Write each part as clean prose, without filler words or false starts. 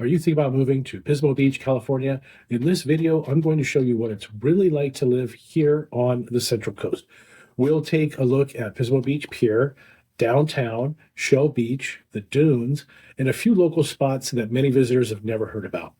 Are you thinking about moving to Pismo Beach, California? In this video, I'm going to show you what it's really like to live here on the Central Coast. We'll take a look at Pismo Beach Pier, downtown, Shell Beach, the dunes, and a few local spots that many visitors have never heard about.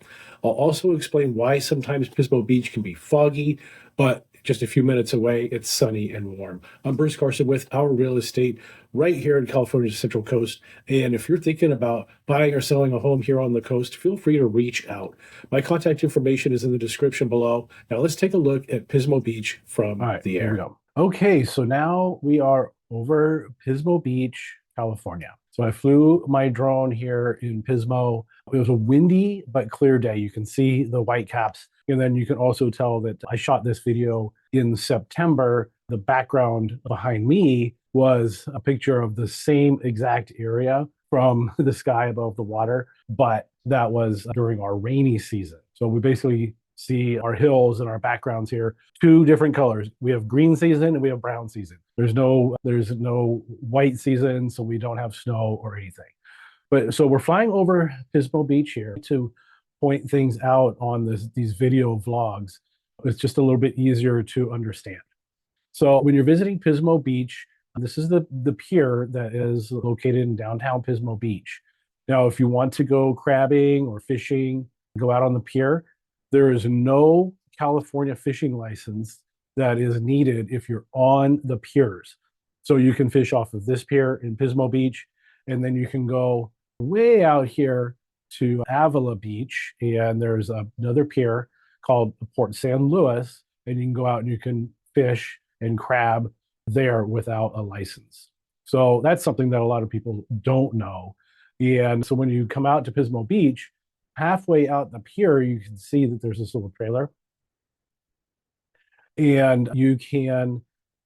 I'll also explain why sometimes Pismo Beach can be foggy, but just a few minutes away, it's sunny and warm. I'm Bruce Carson with Our Real Estate right here in California's Central Coast. And if you're thinking about buying or selling a home here on the coast, feel free to reach out. My contact information is in the description below. Now let's take a look at Pismo Beach from the air. Here we go. Okay, so now we are over Pismo Beach, California. So I flew my drone here in Pismo. It was a windy but clear day. You can see the white caps. And then you can also tell that I shot this video in September. The background behind me was a picture of the same exact area from the sky above the water, but that was during our rainy season. So we basically see our hills and our backgrounds here, two different colors. We have green season and we have brown season. There's no white season, so we don't have snow or anything. But so we're flying over Pismo Beach here to point things out on these video vlogs. It's just a little bit easier to understand. So when you're visiting Pismo Beach, this is the pier that is located in downtown Pismo Beach. Now, if you want to go crabbing or fishing, go out on the pier, there is no California fishing license that is needed if you're on the piers. So you can fish off of this pier in Pismo Beach, and then you can go way out here to Avila Beach, and there's another pier called Port San Luis, and you can go out and you can fish and crab there without a license. So that's something that a lot of people don't know. And so when you come out to Pismo Beach, halfway out the pier, you can see that there's this little trailer. And you can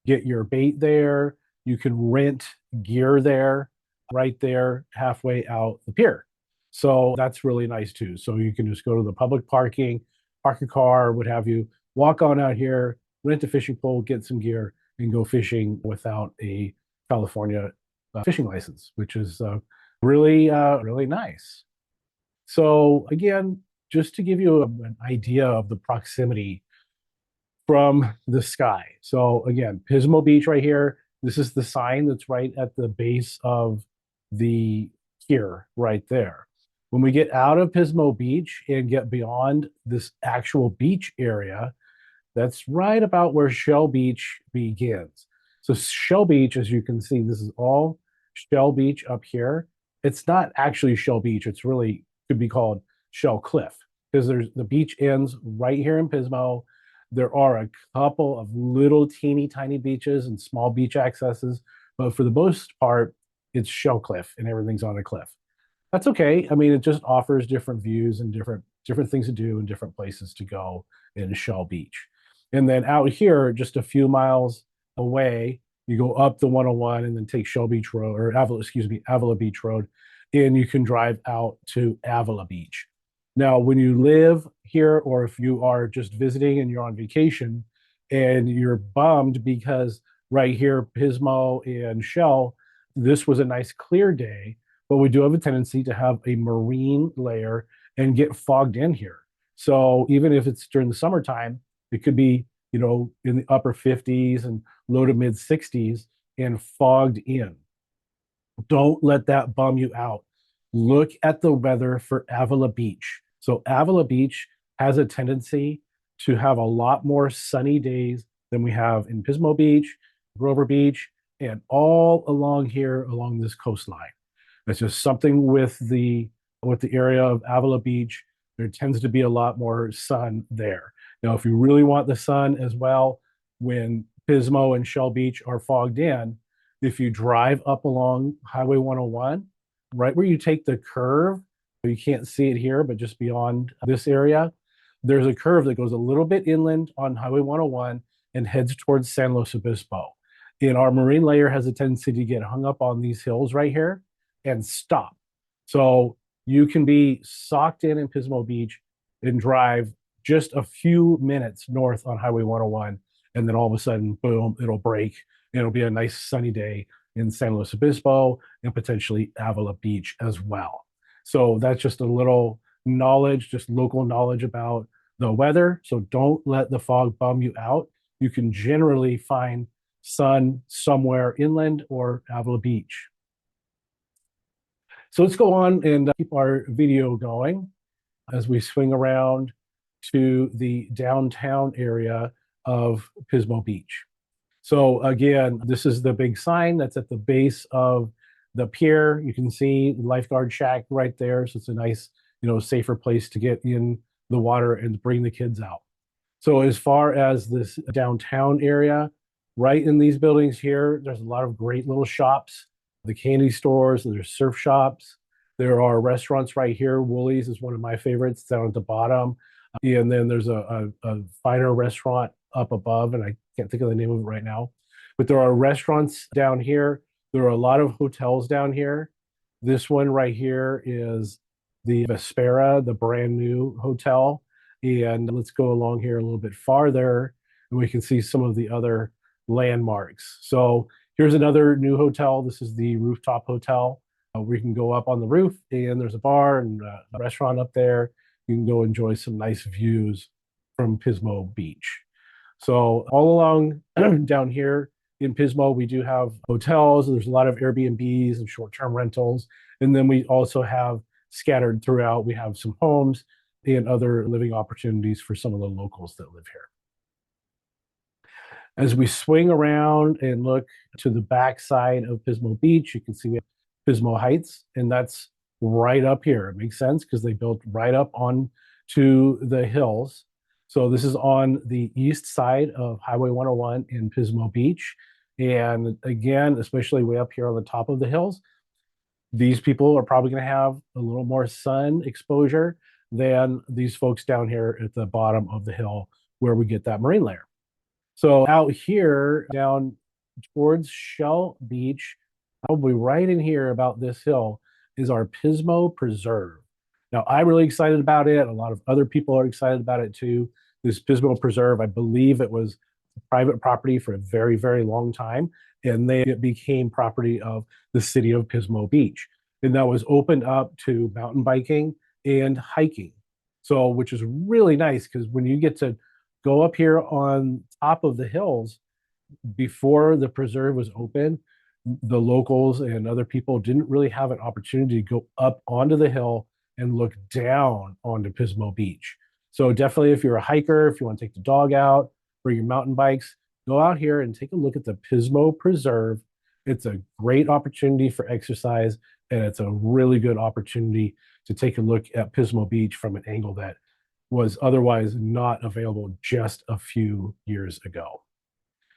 get your bait there. You can rent gear there, right there, halfway out the pier. So that's really nice too. So you can just go to the public parking, park your car, what have you, walk on out here, rent a fishing pole, get some gear, and go fishing without a California fishing license, which is really nice. So again, just to give you an idea of the proximity from the sky. So again, Pismo Beach right here. This is the sign that's right at the base of the pier right there. When we get out of Pismo Beach and get beyond this actual beach area, that's right about where Shell Beach begins. So Shell Beach, as you can see, this is all Shell Beach up here. It's not actually Shell Beach. It's really could be called Shell Cliff because there's the beach ends right here in Pismo. There are a couple of little teeny tiny beaches and small beach accesses, but for the most part, it's Shell Cliff and everything's on a cliff. That's okay. I mean, it just offers different views and different things to do and different places to go in Shell Beach. And then out here, just a few miles away, you go up the 101 and then take Shell Beach Road or Avila Beach Road, and you can drive out to Avila Beach. Now, when you live here or if you are just visiting and you're on vacation and you're bummed because right here, Pismo and Shell, this was a nice clear day, but we do have a tendency to have a marine layer and get fogged in here. So even if it's during the summertime, it could be, in the upper 50s and low to mid 60s and fogged in. Don't let that bum you out. Look at the weather for Avila Beach. So Avila Beach has a tendency to have a lot more sunny days than we have in Pismo Beach, Grover Beach, and all along here along this coastline. It's just something with the area of Avila Beach. There tends to be a lot more sun there. Now, if you really want the sun as well, when Pismo and Shell Beach are fogged in, if you drive up along Highway 101, right where you take the curve, you can't see it here, but just beyond this area, there's a curve that goes a little bit inland on Highway 101 and heads towards San Luis Obispo. And our marine layer has a tendency to get hung up on these hills right here and stop. So you can be socked in Pismo Beach and drive just a few minutes north on Highway 101, and then all of a sudden, boom, it'll break. And it'll be a nice sunny day in San Luis Obispo and potentially Avila Beach as well. So that's just a little knowledge, just local knowledge about the weather. So don't let the fog bum you out. You can generally find sun somewhere inland or Avila Beach. So let's go on and keep our video going as we swing around to the downtown area of Pismo Beach. So again, this is the big sign that's at the base of the pier. You can see the lifeguard shack right there. So it's a nice, safer place to get in the water and bring the kids out. So as far as this downtown area, right in these buildings here, there's a lot of great little shops, the candy stores, there's surf shops. There are restaurants right here. Woolies is one of my favorites down at the bottom. And then there's a finer restaurant up above, and I can't think of the name of it right now. But there are restaurants down here. There are a lot of hotels down here. This one right here is the Vespera, the brand new hotel. And let's go along here a little bit farther, and we can see some of the other landmarks. So here's another new hotel. This is the rooftop hotel. We can go up on the roof, and there's a bar and a restaurant up there. You can go enjoy some nice views from Pismo Beach. So all along down here in Pismo, we do have hotels. There's a lot of Airbnbs and short-term rentals. And then we also have scattered throughout, we have some homes and other living opportunities for some of the locals that live here. As we swing around and look to the backside of Pismo Beach, you can see we have Pismo Heights, and that's right up here. It makes sense because they built right up on to the hills. So this is on the east side of Highway 101 in Pismo Beach. And again, especially way up here on the top of the hills, these people are probably going to have a little more sun exposure than these folks down here at the bottom of the hill where we get that marine layer. So out here down towards Shell Beach, probably right in here about this hill, is our Pismo Preserve. Now, I'm really excited about it. A lot of other people are excited about it too. This Pismo Preserve, I believe it was private property for a very, very long time, and then it became property of the city of Pismo Beach. And that was opened up to mountain biking and hiking. So, which is really nice because when you get to go up here on top of the hills, before the preserve was open, the locals and other people didn't really have an opportunity to go up onto the hill and look down onto Pismo Beach. So definitely if you're a hiker, if you want to take the dog out, bring your mountain bikes, go out here and take a look at the Pismo Preserve. It's a great opportunity for exercise, and it's a really good opportunity to take a look at Pismo Beach from an angle that was otherwise not available just a few years ago.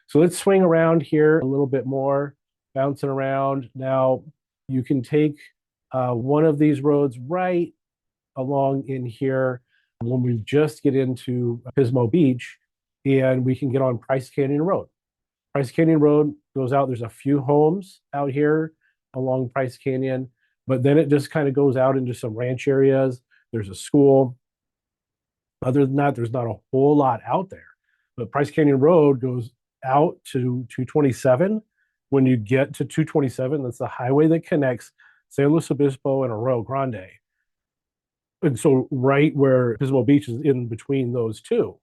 So let's swing around here a little bit more, bouncing around. Now, you can take one of these roads right along in here when we just get into Pismo Beach, and we can get on Price Canyon Road. Price Canyon Road goes out. There's a few homes out here along Price Canyon, but then it just kind of goes out into some ranch areas. There's a school. Other than that, there's not a whole lot out there. But Price Canyon Road goes out to 227. When you get to 227, that's the highway that connects San Luis Obispo and Arroyo Grande. And so right where Pismo Beach is in between those two.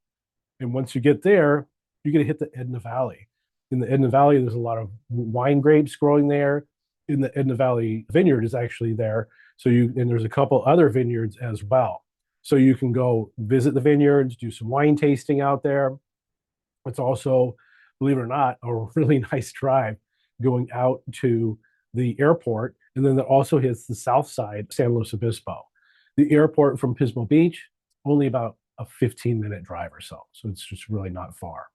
And once you get there, you're going to hit the Edna Valley. In the Edna Valley, there's a lot of wine grapes growing there. In the Edna Valley vineyard is actually there. And there's a couple other vineyards as well. So you can go visit the vineyards, do some wine tasting out there. It's also, believe it or not, a really nice drive going out to the airport. And then that also hits the south side, San Luis Obispo. The airport from Pismo Beach, only about a 15-minute drive or so. So it's just really not far.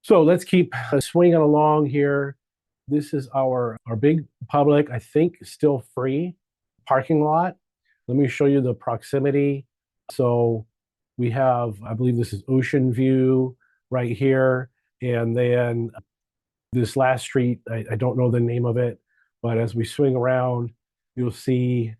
So let's keep swinging along here. This is our big public, I think still free parking lot. Let me show you the proximity. So we have, I believe this is Ocean View right here. And then this last street, I don't know the name of it, but as we swing around, you'll see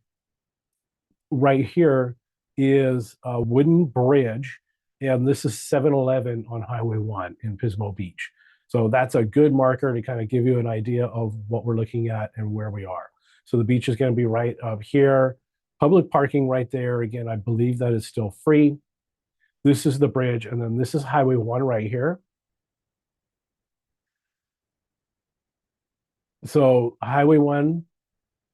right here is a wooden bridge, and this is 7-Eleven on Highway 1 in Pismo Beach. So that's a good marker to kind of give you an idea of what we're looking at and where we are. So the beach is going to be right up here. Public parking right there. Again, I believe that is still free. This is the bridge, and then this is Highway 1 right here. So Highway 1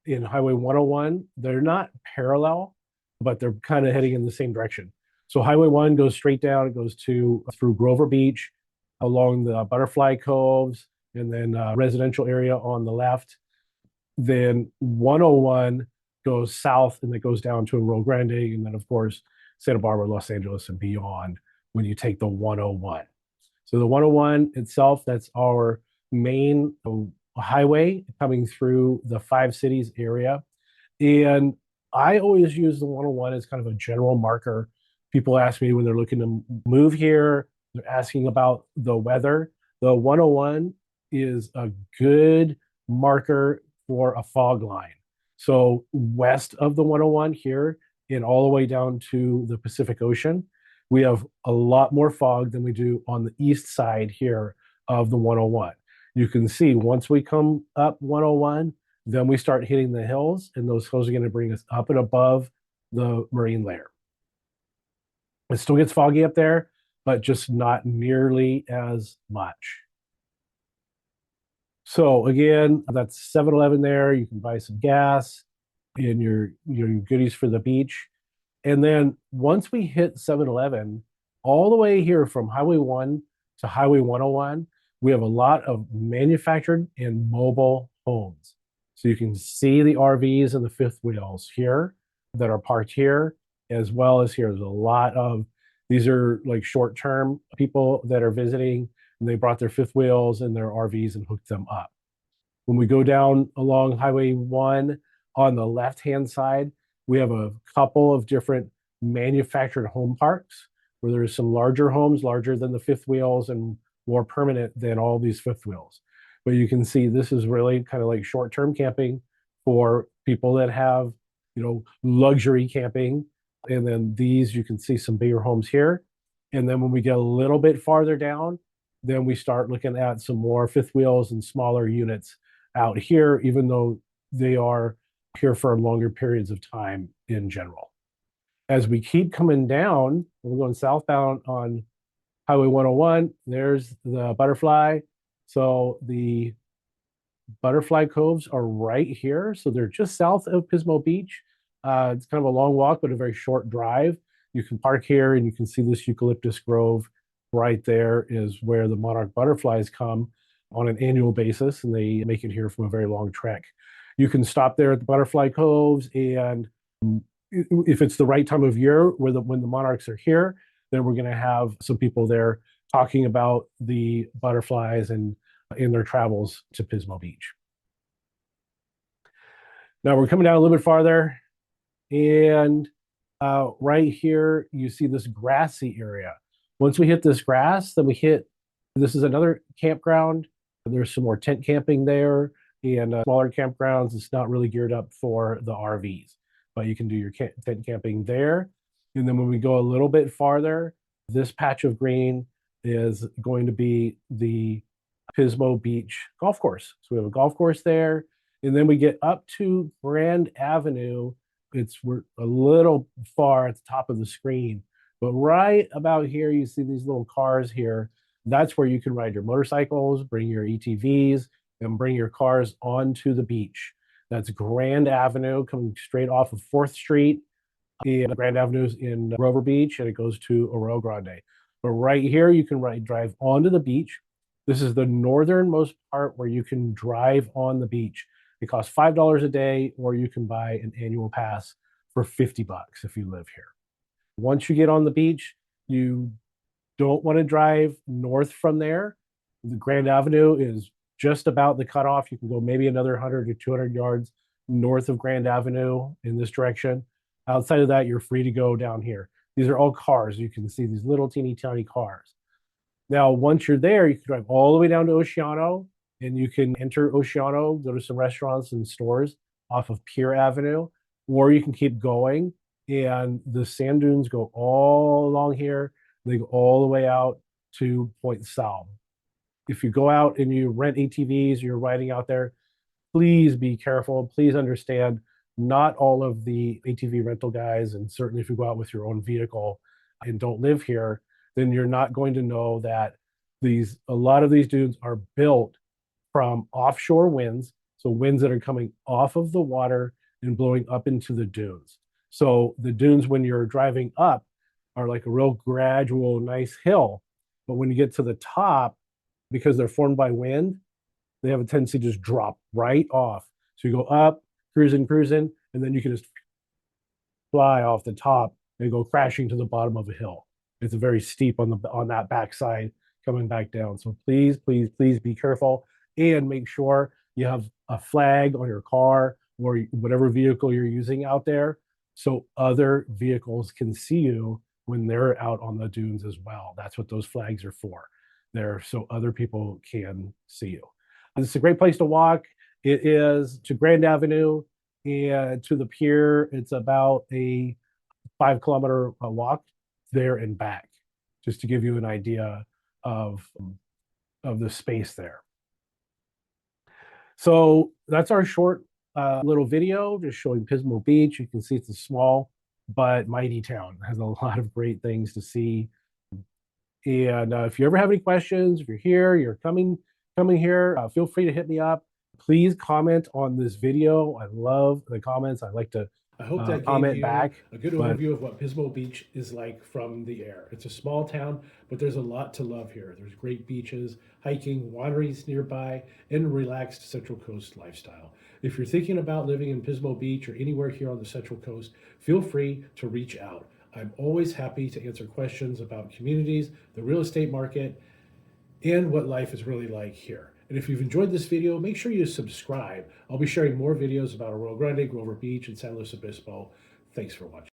and Highway 101, they're not parallel, but they're kind of heading in the same direction. So Highway 1 goes straight down, it goes through Grover Beach, along the Butterfly Coves, and then residential area on the left. Then 101 goes south and it goes down to Arroyo Grande, and then of course Santa Barbara, Los Angeles, and beyond when you take the 101. So the 101 itself, that's our main highway coming through the five cities area. And I always use the 101 as kind of a general marker. People ask me when they're looking to move here, they're asking about the weather. The 101 is a good marker for a fog line. So west of the 101 here and all the way down to the Pacific Ocean, we have a lot more fog than we do on the east side here of the 101. You can see once we come up 101, then we start hitting the hills, and those hills are going to bring us up and above the marine layer. It still gets foggy up there, but just not nearly as much. So again, that's 7-Eleven there. You can buy some gas and your goodies for the beach. And then once we hit 7-Eleven, all the way here from Highway 1 to Highway 101, we have a lot of manufactured and mobile homes. So you can see the RVs and the fifth wheels here that are parked here, as well as here. There's a lot of, these are like short-term people that are visiting, and they brought their fifth wheels and their RVs and hooked them up. When we go down along Highway 1 on the left-hand side, we have a couple of different manufactured home parks where there's some larger homes, larger than the fifth wheels and more permanent than all these fifth wheels. But you can see this is really kind of like short-term camping for people that have, luxury camping. And then these, you can see some bigger homes here. And then when we get a little bit farther down, then we start looking at some more fifth wheels and smaller units out here, even though they are here for longer periods of time in general. As we keep coming down, we're going southbound on Highway 101. There's the Butterfly. So the Butterfly Coves are right here. So they're just south of Pismo Beach. It's kind of a long walk, but a very short drive. You can park here and you can see this eucalyptus grove right there is where the monarch butterflies come on an annual basis, and they make it here from a very long trek. You can stop there at the Butterfly Coves, and if it's the right time of year when the monarchs are here, then we're going to have some people there talking about the butterflies and in their travels to Pismo Beach. Now we're coming down a little bit farther, and right here you see this grassy area. Once we hit this grass, then this is another campground. There's some more tent camping there and smaller campgrounds. It's not really geared up for the RVs, but you can do your tent camping there. And then when we go a little bit farther, this patch of green is going to be the Pismo Beach golf course. So we have a golf course there. And then we get up to Grand Avenue. We're a little far at the top of the screen, but right about here, you see these little cars here. That's where you can ride your motorcycles, bring your ATVs, and bring your cars onto the beach. That's Grand Avenue coming straight off of 4th Street. And Grand Avenue is in Grover Beach, and it goes to Arroyo Grande. But right here, you can drive onto the beach. This is the northernmost part where you can drive on the beach. It costs $5 a day, or you can buy an annual pass for $50 if you live here. Once you get on the beach, you don't want to drive north from there. The Grand Avenue is just about the cutoff. You can go maybe another 100 or 200 yards north of Grand Avenue in this direction. Outside of that, you're free to go down here. These are all cars. You can see these little teeny tiny cars. Now, once you're there, you can drive all the way down to Oceano, and you can enter Oceano, go to some restaurants and stores off of Pier Avenue, or you can keep going, and the sand dunes go all along here. They go all the way out to Point Sal. If you go out and you rent ATVs, you're riding out there, please be careful. Please understand not all of the ATV rental guys, and certainly if you go out with your own vehicle and don't live here, then you're not going to know that a lot of these dunes are built from offshore winds, so winds that are coming off of the water and blowing up into the dunes. So the dunes, when you're driving up, are like a real gradual, nice hill. But when you get to the top, because they're formed by wind, they have a tendency to just drop right off. So you go up, cruising, and then you can just fly off the top and go crashing to the bottom of a hill. It's very steep on that backside coming back down. So please, please, please be careful and make sure you have a flag on your car or whatever vehicle you're using out there, so other vehicles can see you when they're out on the dunes as well. That's what those flags are for. They're so other people can see you. It's a great place to walk. It is to Grand Avenue and to the pier. It's about a 5 kilometer walk there and back, just to give you an idea of the space there. So that's our short little video just showing Pismo Beach. You can see it's a small but mighty town. It has a lot of great things to see. And if you ever have any questions, if you're here, you're coming here, feel free to hit me up. Please comment on this video. I love the comments. I like to I hope that gave comment you back. a good overview of what Pismo Beach is like from the air. It's a small town, but there's a lot to love here. There's great beaches, hiking, wineries nearby, and a relaxed Central Coast lifestyle. If you're thinking about living in Pismo Beach or anywhere here on the Central Coast, feel free to reach out. I'm always happy to answer questions about communities, the real estate market, and what life is really like here. And if you've enjoyed this video, make sure you subscribe. I'll be sharing more videos about Arroyo Grande, Grover Beach, and San Luis Obispo. Thanks for watching.